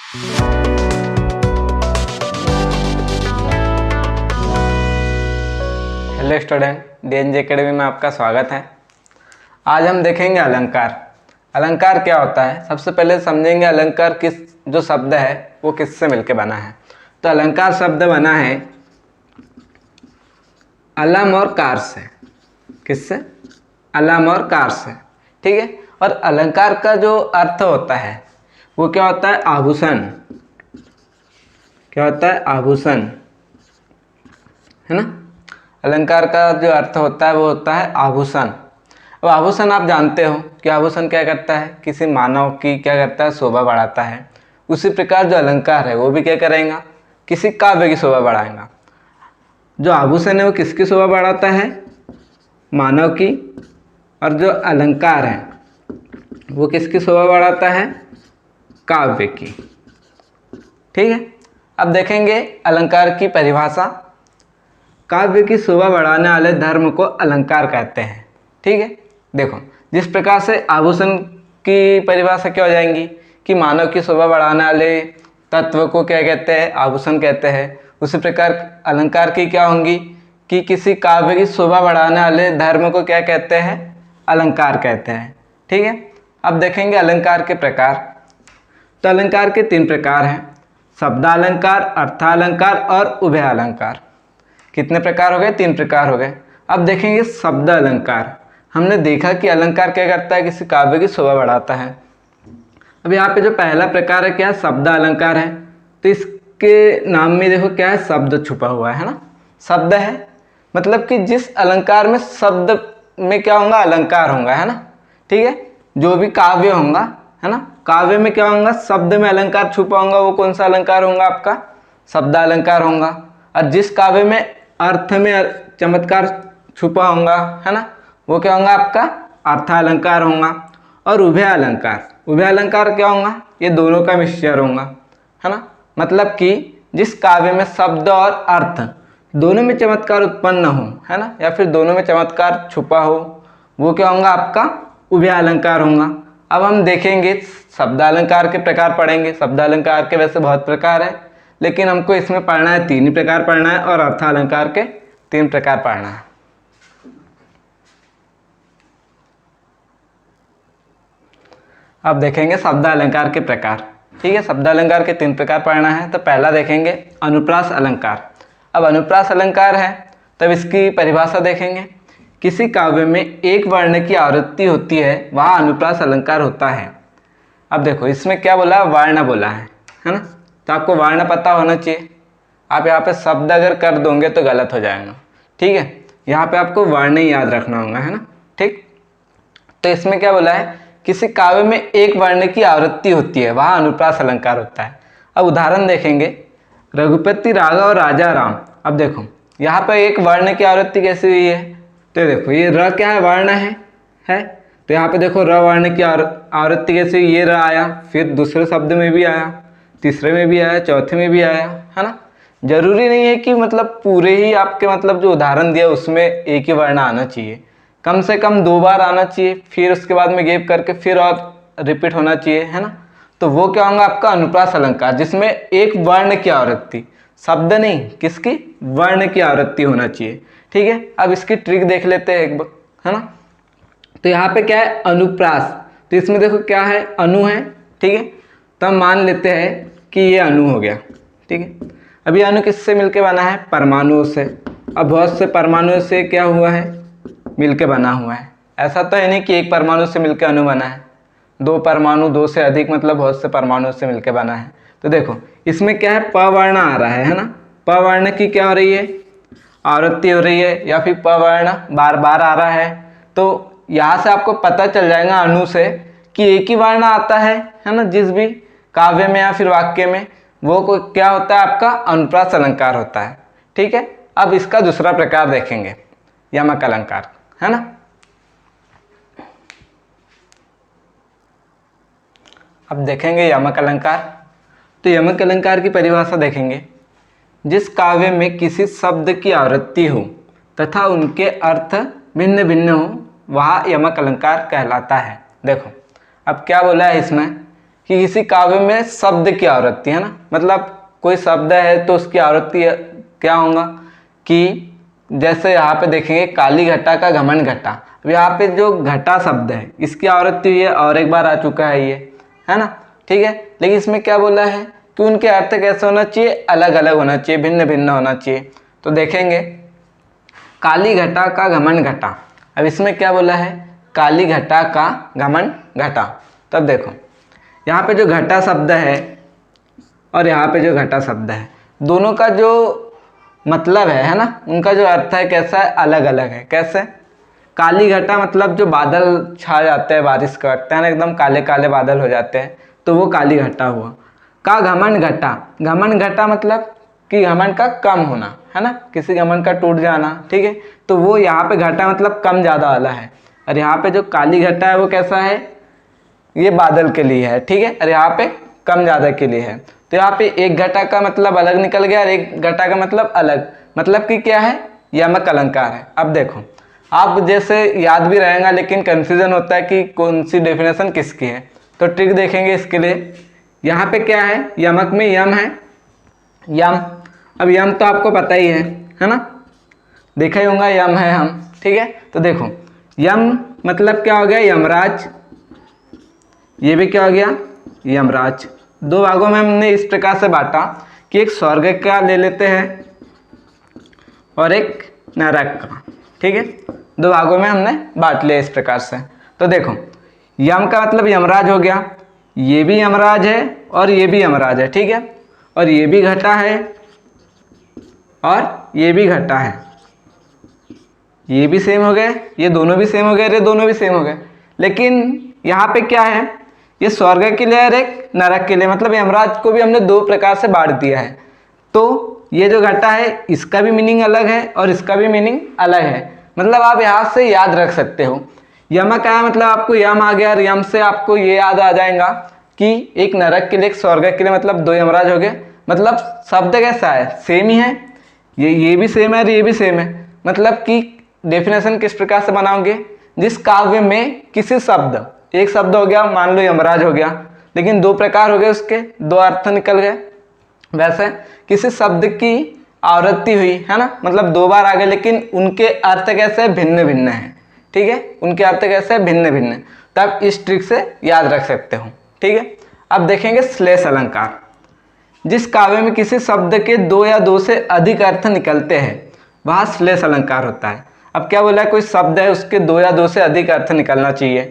Hello student, डीएनजे academy में आपका स्वागत है। आज हम देखेंगे अलंकार। अलंकार क्या होता है, सबसे पहले समझेंगे अलंकार किस जो शब्द है वो किससे मिलके बना है। तो अलंकार शब्द बना है अलम और कार से। किससे? अलम और कार से, ठीक है। और अलंकार का जो अर्थ होता है वो क्या होता है? आभूषण। क्या होता है? आभूषण, है ना। अलंकार का जो अर्थ होता है वो होता है आभूषण। अब आभूषण आप जानते हो कि आभूषण क्या करता है? किसी मानव की क्या करता है? शोभा बढ़ाता है। उसी प्रकार जो अलंकार है वो भी क्या करेगा? किसी काव्य की शोभा बढ़ाएगा। जो आभूषण है वो किसकी शोभा बढ़ाता है? मानव की। और जो अलंकार है वो किसकी शोभा बढ़ाता है? काव्य की, ठीक है। अब देखेंगे अलंकार की परिभाषा। काव्य की शोभा बढ़ाने वाले धर्म को अलंकार कहते हैं, ठीक है। देखो, जिस प्रकार से आभूषण की परिभाषा क्या हो जाएंगी कि मानव की शोभा बढ़ाने वाले तत्व को क्या कहते हैं? आभूषण कहते हैं। उसी प्रकार अलंकार की क्या होंगी कि किसी काव्य की शोभा बढ़ाने वाले धर्म को क्या कहते हैं? अलंकार कहते हैं, ठीक है। अब देखेंगे अलंकार के प्रकार। तो अलंकार के 3 प्रकार हैं: शब्दालंकार, अर्थालंकार और उभयालंकार। कितने प्रकार हो गए? 3 प्रकार हो गए। अब देखेंगे शब्द अलंकार। हमने देखा कि अलंकार क्या करता है? किसी काव्य की शोभा बढ़ाता है। अब यहाँ पे जो पहला प्रकार है क्या है? शब्द अलंकार है। तो इसके नाम में देखो क्या है? शब्द छुपा हुआ है ना। शब्द है मतलब कि जिस अलंकार में शब्द में क्या होगा? अलंकार होगा, है ना, ठीक है। जो भी काव्य होगा, है ना, काव्य में क्या होगा? शब्द में अलंकार छुपा होगा। वो कौन सा अलंकार होगा? आपका शब्द अलंकार होगा। और जिस काव्य में अर्थ में चमत्कार छुपा होगा, है ना, वो क्या होगा? आपका अर्थालंकार होगा। और उभयालंकार, उभयालंकार क्या होगा? ये दोनों का मिश्रण होगा, है ना। मतलब कि जिस काव्य में शब्द और अर्थ दोनों में चमत्कार उत्पन्न हो, है ना, या फिर दोनों में चमत्कार छुपा हो, वो क्या होगा? आपका उभयालंकार होगा। अब हम देखेंगे शब्दालंकार के प्रकार पढ़ेंगे। शब्दालंकार के वैसे बहुत प्रकार है, लेकिन हमको इसमें पढ़ना है 3 ही प्रकार पढ़ना है, और अर्थालंकार के 3 प्रकार पढ़ना है। अब देखेंगे शब्दालंकार के प्रकार, ठीक है। शब्दालंकार के 3 प्रकार पढ़ना है। तो पहला देखेंगे अनुप्रास अलंकार। अब अनुप्रास अलंकार है तब इसकी परिभाषा देखेंगे। किसी काव्य में एक वर्ण की आवृत्ति होती है वहाँ अनुप्रास अलंकार होता है। अब देखो इसमें क्या बोला? वर्ण बोला है ना। तो आपको वर्ण पता होना चाहिए। आप यहाँ पे शब्द अगर कर दोगे तो गलत हो जाएगा, ठीक है। यहाँ पे आपको वर्ण ही याद रखना होगा, है ना, ठीक। तो इसमें क्या बोला है? किसी काव्य में एक वर्ण की आवृत्ति होती है वहाँ अनुप्रास अलंकार होता है। अब उदाहरण देखेंगे, रघुपति राघव और राजा राम। अब देखो यहाँ पर एक वर्ण की आवृत्ति कैसी हुई है? तो देखो ये र क्या है? वर्ण है। तो यहाँ पे देखो र वर्ण की आवृत्ति कैसी हुई? ये र आया, फिर दूसरे शब्द में भी आया, तीसरे में भी आया, चौथे में भी आया, है ना। जरूरी नहीं है कि मतलब पूरे ही आपके मतलब जो उदाहरण दिया उसमें एक ही वर्ण आना चाहिए। कम से कम 2 बार आना चाहिए, फिर उसके बाद में गैप करके फिर और रिपीट होना चाहिए, है ना। तो वो क्या होगा? आपका अनुप्रास अलंकार, जिसमें एक वर्ण की आवृत्ति, शब्द नहीं, किसकी? वर्ण की आवृत्ति होना चाहिए, ठीक है। अब इसकी ट्रिक देख लेते हैं एक बार, है ना। तो यहाँ पे क्या है? अनुप्रास। तो इसमें देखो क्या है? अनु है, ठीक है। तो हम मान लेते हैं कि ये अणु हो गया, ठीक है। अब ये अणु किससे मिलके बना है? परमाणुओं से। अब बहुत से परमाणुओं से क्या हुआ है? मिलके बना हुआ है। ऐसा तो है नहीं कि एक परमाणु से मिलके अणु बना है। 2 परमाणु, 2 से अधिक, मतलब बहुत से परमाणुओं से मिलके बना है। तो देखो इसमें क्या है? प वर्ण आ रहा है ना। प वर्ण की क्या हो रही है? आवृत्ति हो रही है, या फिर प वर्ण बार बार आ रहा है। तो यहाँ से आपको पता चल जाएगा अणु से कि एक ही वर्ण आता है ना, जिस भी काव्य में या फिर वाक्य में, वो क्या होता है? आपका अनुप्रास अलंकार होता है, ठीक है। अब इसका दूसरा प्रकार देखेंगे, यमक अलंकार, है ना। अब देखेंगे यमक अलंकार। तो यमक अलंकार की परिभाषा देखेंगे। जिस काव्य में किसी शब्द की आवृत्ति हो तथा उनके अर्थ भिन्न भिन्न हो वह यमक अलंकार कहलाता है। देखो अब क्या बोला है इसमें कि किसी काव्य में शब्द की आवृत्ति है ना, मतलब कोई शब्द है तो उसकी आवृत्ति क्या होगा कि जैसे यहाँ पे देखेंगे काली घटा का घमंड घटा। अब यहाँ पे जो घटा शब्द है इसकी आवृत्ति हुई है और एक बार आ चुका है ये, है ना, ठीक है। लेकिन इसमें क्या बोला है कि उनके अर्थ कैसे होना चाहिए, अलग अलग होना चाहिए, भिन्न भिन्न होना चाहिए। तो देखेंगे काली घटा का घमंड घटा। अब इसमें क्या बोला है, काली घटा का घमंड घटा। तब देखो यहाँ पे जो घटा शब्द है और यहाँ पे जो घटा शब्द है, दोनों का जो मतलब है ना, उनका जो अर्थ है कैसा है, अलग अलग है। कैसे, काली घटा मतलब जो बादल छा जाते हैं बारिश का वक्त है ना, एकदम काले काले बादल हो जाते हैं, तो वो काली घटा हुआ। का घमंड घटा, घमंड घटा मतलब कि घमंड का कम होना है ना, किसी घमंड का टूट जाना, ठीक है। तो वो यहाँ पे घटा मतलब कम ज़्यादा वाला है। और यहाँ पे जो काली घटा है वो कैसा है, ये बादल के लिए है, ठीक है। और यहाँ पे कम ज़्यादा के लिए है। तो यहाँ पे एक घटा का मतलब अलग निकल गया और एक घटा का मतलब अलग, मतलब कि क्या है, यमक अलंकार है। अब देखो आप जैसे याद भी रहेगा लेकिन कन्फ्यूज़न होता है कि कौन सी डेफिनेशन किसकी है, तो ट्रिक देखेंगे इसके लिए। यहाँ पे क्या है, यमक में यम है, यम। अब यम तो आपको पता ही है ना, देखा ही होगा यम है हम, ठीक है। तो देखो यम मतलब क्या हो गया, यमराज। ये भी क्या हो गया, यमराज। दो भागों में हमने इस प्रकार से बांटा कि एक स्वर्ग का ले लेते हैं और एक नरक का, ठीक है। दो भागों में हमने बांट लिया इस प्रकार से। तो देखो यम का मतलब यमराज हो गया, ये भी यमराज है और ये भी यमराज है, ठीक है। और ये भी घटा है और ये भी घटा है, ये भी सेम हो गए, ये दोनों भी सेम हो गए, ये दोनों भी सेम हो गए। लेकिन यहाँ पे क्या है, ये स्वर्ग के लिए और एक नरक के लिए, मतलब यमराज को भी हमने दो प्रकार से बांट दिया है। तो ये जो घटा है इसका भी मीनिंग अलग है और इसका भी मीनिंग अलग है। मतलब आप यहाँ से याद रख सकते हो, यमक आया मतलब आपको यम आ गया और यम से आपको ये याद आ जाएगा कि एक नरक के लिए एक स्वर्ग के लिए, मतलब दो यमराज हो गए। मतलब शब्द कैसा है, सेम ही है, ये भी सेम है और ये भी सेम है। मतलब कि डेफिनेशन किस प्रकार से बनाओगे, जिस काव्य में किसी शब्द, एक शब्द हो गया मान लो यमराज हो गया, लेकिन दो प्रकार हो गए, उसके दो अर्थ निकल गए। वैसे किसी शब्द की आवृत्ति हुई है ना, मतलब दो बार आ गए, लेकिन उनके अर्थ कैसे भिन्न भिन्न है, ठीक है। उनके अर्थ कैसे भिन्न भिन्न, तो आप इस ट्रिक से याद रख सकते हो, ठीक है। अब देखेंगे श्लेष अलंकार। जिस काव्य में किसी शब्द के दो या दो से अधिक अर्थ निकलते हैं वह श्लेष अलंकार होता है। अब क्या बोला है, कोई शब्द है उसके दो या दो से अधिक अर्थ निकलना चाहिए,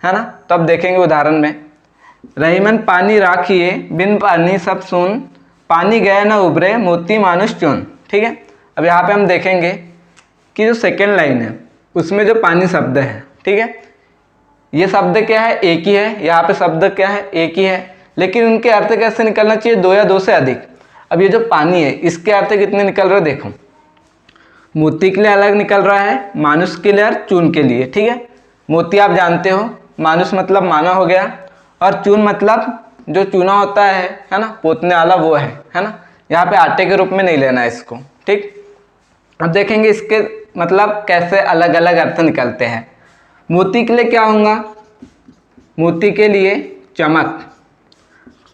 है ना। तो अब देखेंगे उदाहरण में, रहीमन पानी राखिए बिन पानी सब सुन, पानी गए न उभरे मोती मानुष चुन, ठीक है। अब यहाँ पे हम देखेंगे कि जो सेकेंड लाइन है उसमें जो पानी शब्द है, ठीक है, ये शब्द क्या है, एक ही है। यहाँ पे शब्द क्या है, एक ही है, लेकिन उनके अर्थ कैसे निकलना चाहिए, दो या दो से अधिक। अब ये जो पानी है इसके अर्थ कितने निकल रहे, देखो मोती के लिए अलग निकल रहा है, मानुष के लिए और चून के लिए, ठीक है। मोती आप जानते हो, मानुष मतलब मानव हो गया, और चून मतलब जो चूना होता है ना, पोतने वाला, वो है ना। यहाँ पे आटे के रूप में नहीं लेना है इसको, ठीक। अब देखेंगे इसके मतलब कैसे अलग अलग अर्थ निकलते हैं। मोती के लिए क्या होगा, मोती के लिए चमक।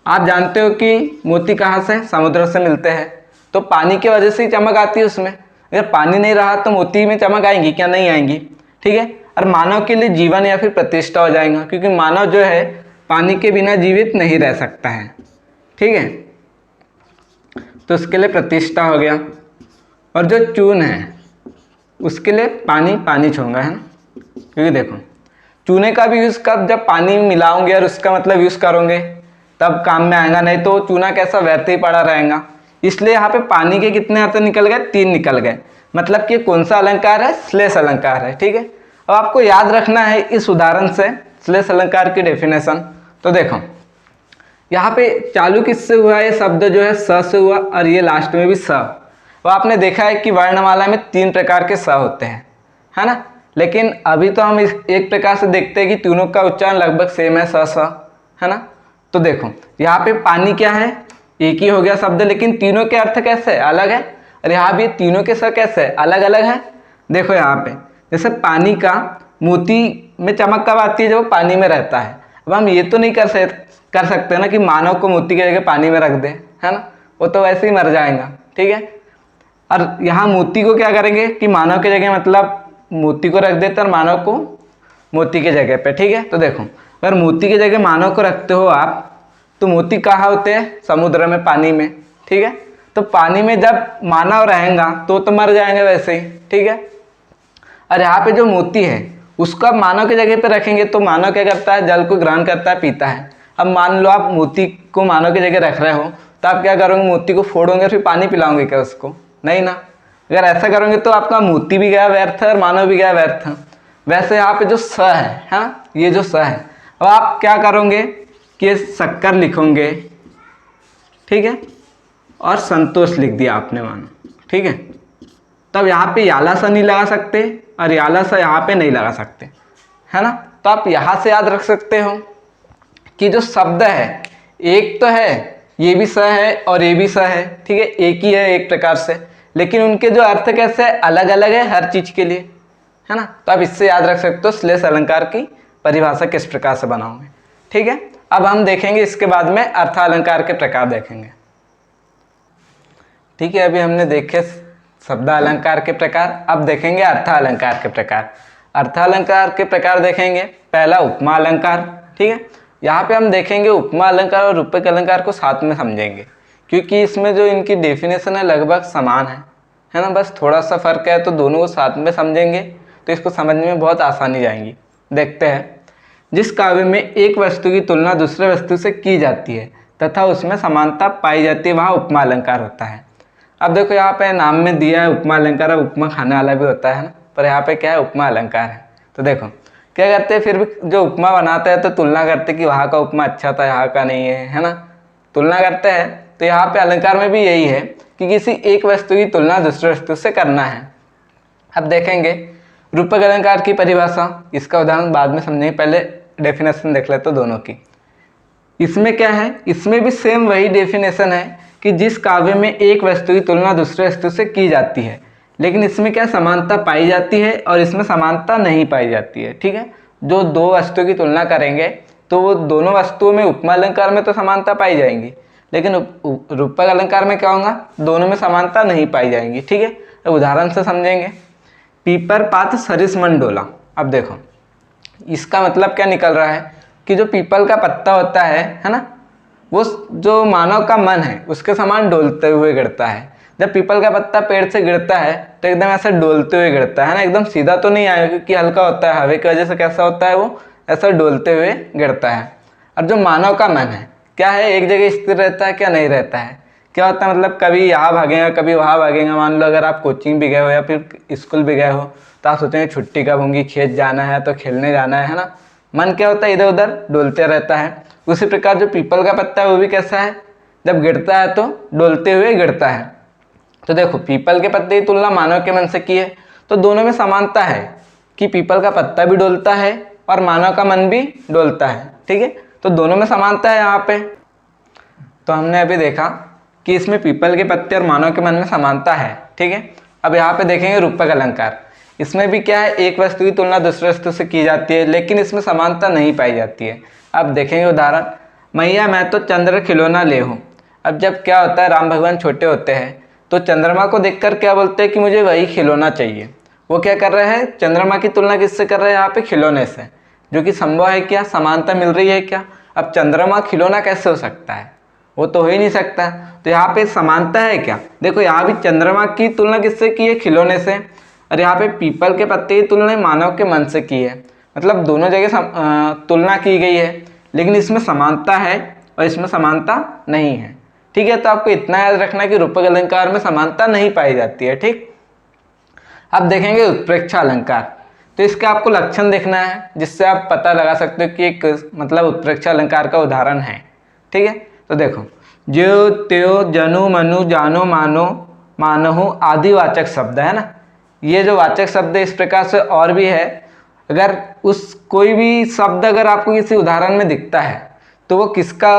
आप जानते हो कि मोती कहाँ से, समुद्र से मिलते हैं, तो पानी की वजह से ही चमक आती है उसमें। अगर पानी नहीं रहा तो मोती में चमक आएंगी क्या, नहीं आएंगी, ठीक है। और मानव के लिए जीवन या फिर प्रतिष्ठा हो जाएगा, क्योंकि मानव जो है पानी के बिना जीवित नहीं रह सकता है, ठीक है। तो उसके लिए प्रतिष्ठा हो गया। और जो चून है उसके लिए पानी, पानी छूंगा, है ना, क्योंकि देखो चूने का भी यूज़ कब, जब पानी मिलाओगे और उसका मतलब यूज़ करोगे तब काम में आएगा, नहीं तो चूना कैसा वैसे ही पड़ा रहेगा। इसलिए यहाँ पे पानी के कितने अर्थ निकल गए, तीन निकल गए। मतलब कि कौन सा अलंकार है, श्लेष अलंकार है, ठीक है। अब आपको याद रखना है इस उदाहरण से श्लेष अलंकार की डेफिनेशन। तो देखो यहाँ पे चालू किससे हुआ, ये शब्द जो है स से हुआ और ये लास्ट में भी स। तो आपने देखा है कि वर्णमाला में तीन प्रकार के स होते हैं, है ना। लेकिन अभी तो हम इस एक प्रकार से देखते हैं कि तीनों का उच्चारण लगभग सेम है, स स, है ना। तो देखो यहाँ पे पानी क्या है, एक ही हो गया शब्द, लेकिन तीनों के अर्थ कैसे अलग है, और यहाँ भी तीनों के स कैसे अलग अलग है। देखो यहाँ पे जैसे पानी का, मोती में चमक कब आती है, जब पानी में रहता है। अब हम ये तो नहीं कर सकते ना कि मानव को मोती की जगह पानी में रख दें, है ना, वो तो वैसे ही मर जाएगा, ठीक है। और यहाँ मोती को क्या करेंगे कि मानव की जगह मतलब मोती को रख देते और मानव को मोती की जगह पे, ठीक है। तो देखो अगर मोती की जगह मानव को रखते हो आप, तो मोती कहाँ होते हैं, समुद्र में, पानी में, ठीक है। तो पानी में जब मानव रहेगा तो मर जाएंगे वैसे ही, ठीक है। और यहाँ पे जो मोती है उसको आप मानव की जगह पे रखेंगे तो मानव क्या करता है, जल को ग्रहण करता है, पीता है। अब मान लो आप मोती को मानव की जगह रख रहे हो, तो आप क्या करोगे, मोती को फोड़ोगे फिर पानी पिलाओगे क्या उसको, नहीं ना। अगर ऐसा करोगे तो आपका मोती भी गया व्यर्थ और मानव भी गया व्यर्थ। वैसे यहाँ पे जो स है, हाँ, ये जो स है, अब आप क्या करोगे कि शक्कर लिखोगे, ठीक है, और संतोष लिख दिया आपने मानो, ठीक है। तब यहाँ पे याला सा नहीं लगा सकते और याला सा यहाँ पे नहीं लगा सकते, है ना। तो आप यहाँ से याद रख सकते हो कि जो शब्द है एक तो है, ये भी स है और ये भी स है, ठीक है, एक ही है एक प्रकार से, लेकिन उनके जो अर्थ कैसे है, अलग अलग है हर चीज के लिए, है ना। तो आप इससे याद रख सकते हो श्लेष अलंकार की परिभाषा किस प्रकार से बनाओगे, ठीक है। अब हम देखेंगे इसके बाद में अर्थालंकार के प्रकार देखेंगे, ठीक है। अभी हमने देखे शब्द अलंकार के प्रकार, अब देखेंगे अर्थालंकार के प्रकार। अर्थालंकार के प्रकार देखेंगे, पहला उपमा अलंकार, ठीक है। यहाँ पे हम देखेंगे उपमा अलंकार और रूपक अलंकार को साथ में समझेंगे, क्योंकि इसमें जो इनकी डेफिनेशन है लगभग समान है ना, बस थोड़ा सा फर्क है। तो दोनों को साथ में समझेंगे तो इसको समझने में बहुत आसानी जाएंगी। देखते हैं, जिस काव्य में एक वस्तु की तुलना दूसरे वस्तु से की जाती है तथा उसमें समानता पाई जाती है, वहाँ उपमा अलंकार होता है। अब देखो यहाँ पे नाम में दिया है उपमा अलंकार, अब उपमा खाने वाला भी होता है ना, पर यहाँ पे क्या है, उपमा अलंकार है। तो देखो क्या करते हैं, फिर भी जो उपमा बनाते हैं तो तुलना करते हैं कि वहाँ का उपमा अच्छा था, यहाँ का नहीं है ना, तुलना करते हैं। तो यहाँ पे अलंकार में भी यही है कि किसी एक वस्तु की तुलना दूसरे वस्तु से करना है। अब देखेंगे रूपक अलंकार की परिभाषा, इसका उदाहरण बाद में समझेंगे, पहले डेफिनेशन देख लेते हैं दोनों की। इसमें क्या है, इसमें भी सेम वही डेफिनेशन है कि जिस काव्य में एक वस्तु की तुलना दूसरे वस्तु से की जाती है, लेकिन इसमें क्या समानता पाई जाती है और इसमें समानता नहीं पाई जाती है, ठीक है। जो दो वस्तुओं की तुलना करेंगे तो वो दोनों वस्तुओं में उपमा अलंकार में तो समानता पाई जाएंगी, लेकिन रूपक अलंकार में क्या होगा, दोनों में समानता नहीं पाई जाएंगी, ठीक है। तो उदाहरण से समझेंगे, पीपर पात सरिस मन डोला। अब देखो इसका मतलब क्या निकल रहा है कि जो पीपल का पत्ता होता है ना, वो जो मानव का मन है उसके समान डोलते हुए गिरता है। जब पीपल का पत्ता पेड़ से गिरता है तो एकदम ऐसे डोलते हुए गिरता है ना, एकदम सीधा तो नहीं आएगा क्योंकि हल्का होता है, हवा की वजह से कैसा होता है, वो ऐसा डोलते हुए गिरता है। और जो मानव का मन है क्या है, एक जगह स्थिर रहता है क्या, नहीं रहता है। क्या होता है, मतलब कभी यहाँ भागेगा कभी वहाँ भागेगा। मान लो अगर आप कोचिंग भी गए हो या फिर स्कूल भी गए हो तो आप सोचेंगे छुट्टी कब होंगी, खेत जाना है तो खेलने जाना है ना। मन क्या होता है, इधर उधर डोलते रहता है। उसी प्रकार जो पीपल का पत्ता है वो भी कैसा है, जब गिरता है तो डोलते हुए गिरता है। तो देखो पीपल के पत्ते की तुलना मानव के मन से की है तो दोनों में समानता है कि पीपल का पत्ता भी डोलता है और मानव का मन भी डोलता है, ठीक है। तो दोनों में समानता है यहाँ पे। तो हमने अभी देखा कि इसमें पीपल के पत्ते और मानव के मन में समानता है, ठीक है। अब यहाँ पे देखेंगे रूपक अलंकार। इसमें भी क्या है, एक वस्तु की तुलना दूसरे वस्तु से की जाती है लेकिन इसमें समानता नहीं पाई जाती है। अब देखेंगे उदाहरण, मैया मैं तो चंद्र खिलौना ले हूँ। अब जब क्या होता है, राम भगवान छोटे होते हैं तो चंद्रमा को देखकर क्या बोलते हैं कि मुझे वही खिलौना चाहिए। वो क्या कर रहे हैं, चंद्रमा की तुलना किससे कर रहे हैं, यहाँ पे खिलौने से, जो कि संभव है क्या, समानता मिल रही है क्या। अब चंद्रमा खिलौना कैसे हो सकता है, वो तो हो ही नहीं सकता। तो यहाँ पे समानता है क्या, देखो यहाँ भी चंद्रमा की तुलना किससे की है, खिलौने से, और यहाँ पे पीपल के पत्ते की तुलना मानव के मन से की है। मतलब दोनों जगह तुलना की गई है लेकिन इसमें समानता है और इसमें समानता नहीं है, ठीक है। तो आपको इतना याद रखना है कि रूपक अलंकार में समानता नहीं पाई जाती है, ठीक। अब देखेंगे उत्प्रेक्षा अलंकार। तो इसका आपको लक्षण देखना है जिससे आप पता लगा सकते हो कि एक मतलब उत्प्रेक्षा अलंकार का उदाहरण है, ठीक है। तो देखो, ज्यो त्यो जनु मनु जानो मानो मानहु आदि वाचक शब्द है ना, ये जो वाचक शब्द है इस प्रकार से और भी है। अगर उस कोई भी शब्द अगर आपको किसी उदाहरण में दिखता है तो वो किसका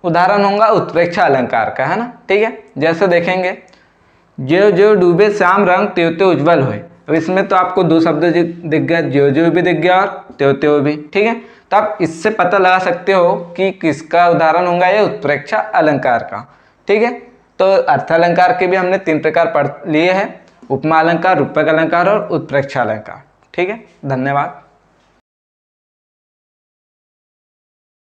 उदाहरण होगा, उत्प्रेक्षा अलंकार का, है ना, ठीक है। जैसे देखेंगे, ज्यो ज्यो डूबे श्याम रंग त्यों त्यों उज्ज्वल हुए। अब इसमें तो आपको दो शब्द दिख गया, ज्यो ज्यो भी दिख गया और त्यों त्यों भी, ठीक है। तो आप इससे पता लगा सकते हो कि किसका उदाहरण होगा ये उत्प्रेक्षा अलंकार का। ठीक है, तो अर्थ अलंकार के भी हमने 3 प्रकार पढ़ लिए हैं, उपमा अलंकार, रूपक अलंकार और उत्प्रेक्षा अलंकार। ठीक है, धन्यवाद।